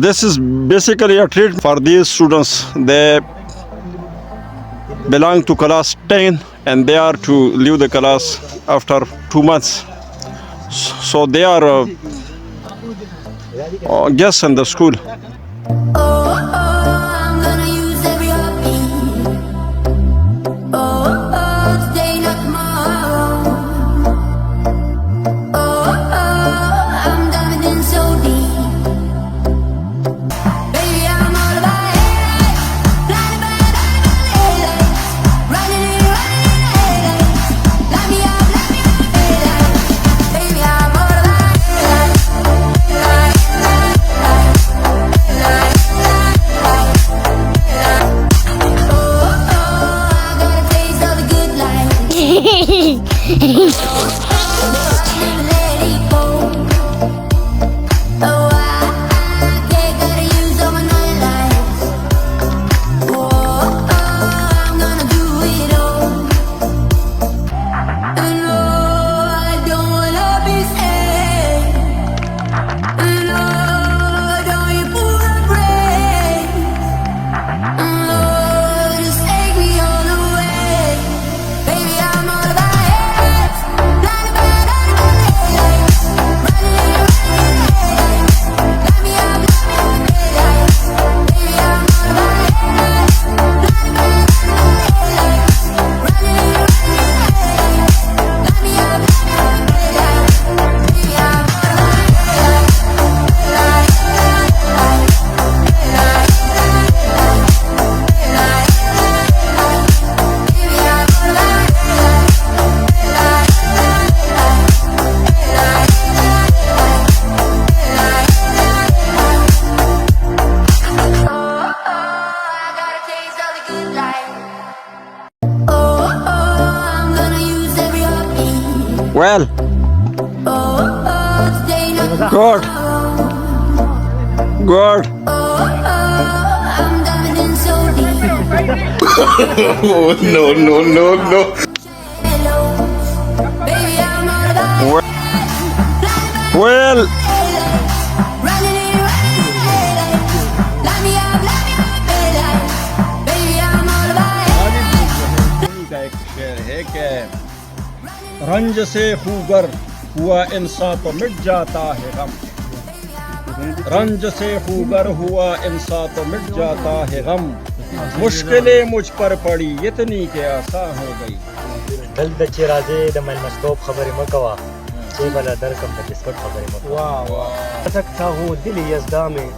This is basically a treat for these students. They belong to class 10 and they are to leave the class after 2 months. So they are guests in the school. I'm gonna use every heartbeat. Today not tomorrow. I'm diving in so deep. Baby, I'm all about it. Blinded by the headlights. Running in the headlights. Light me up, headlights. Baby, I'm all about it. Well, good. Good. I'm diving in so deep. Oh, no. Hello, baby, I'm all about it. Well, Running in headlights. Light me up, headlights. Baby, I'm all about it. का एक शेर है कि रंज से खूगर हुआ इंसान तो मिट जाता है गम। रंज से खूगर हुआ इंसान तो मिट जाता है गम। मुश्किलें मुझ पर पड़ी इतनी के आसान हो गई। دل د چې راځي د ملمستوب خبرې مه کوه چې بله درکم د بسکټ خبرې مه کوه سکتا ہوں دل یزدا میں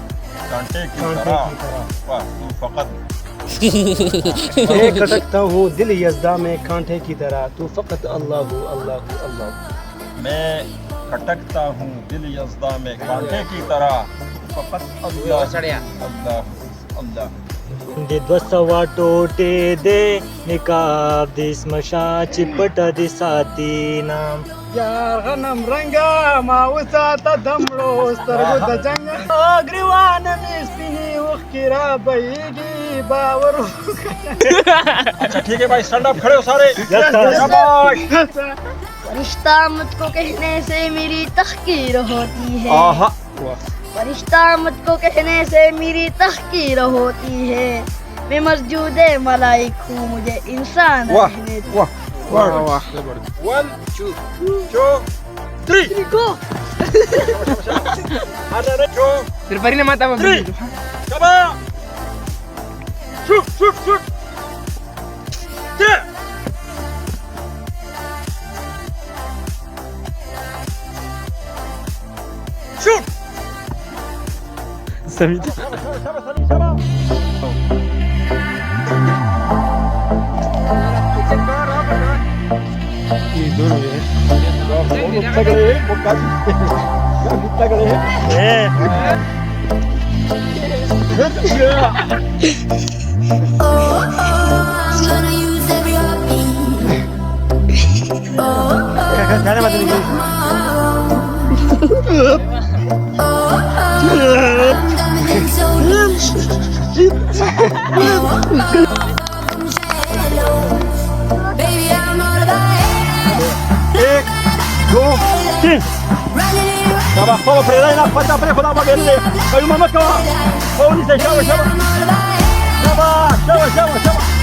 कांटे की कांटे तरह की तरह। वाह, तू फकत ایک کٹکتا ہوں دل یزدا میں کانٹے کی طرح تو فقط اللہ اللہ اللہ मैं खटकता हूँ दिल यज़दा में कांटे की तरह फकत अल्लाह अल्लाह अल्लाह। د دوه سوه ټوټې دی نقاب د اسمشا چې پټه د ساتي نام یار غنم رنګه ما وساته د مړو سترګو د جنګ ګریوانه مې سپینې اوښکې را بهیږي باور अच्छा ठीक है भाई, स्टैंड अप खड़े हो सारे। शाबाश। फरिश्ता मुझको कहने से मेरी तहकीर होती है। aha. फरिश्ता मुझको कहने से मेरी तहकीर होती है। मैं मस्जूद मलाइक हूँ, मुझे इंसान वाह रहने दो। वाह वाह वाह. 1 2 3 Go. ada rejo Preparine mata apa 3 coba shoot yeah. Shoot. I'm gonna use every heartbeat. I'm diving in so deep. Hello, baby, I'm all about it. एक दो तीन Running in Sabah baba Freday nak pada pre khuda ba gelle. Kayu mama kawa. Kauni se shawa shawa. Sabah shawa shawa shawa.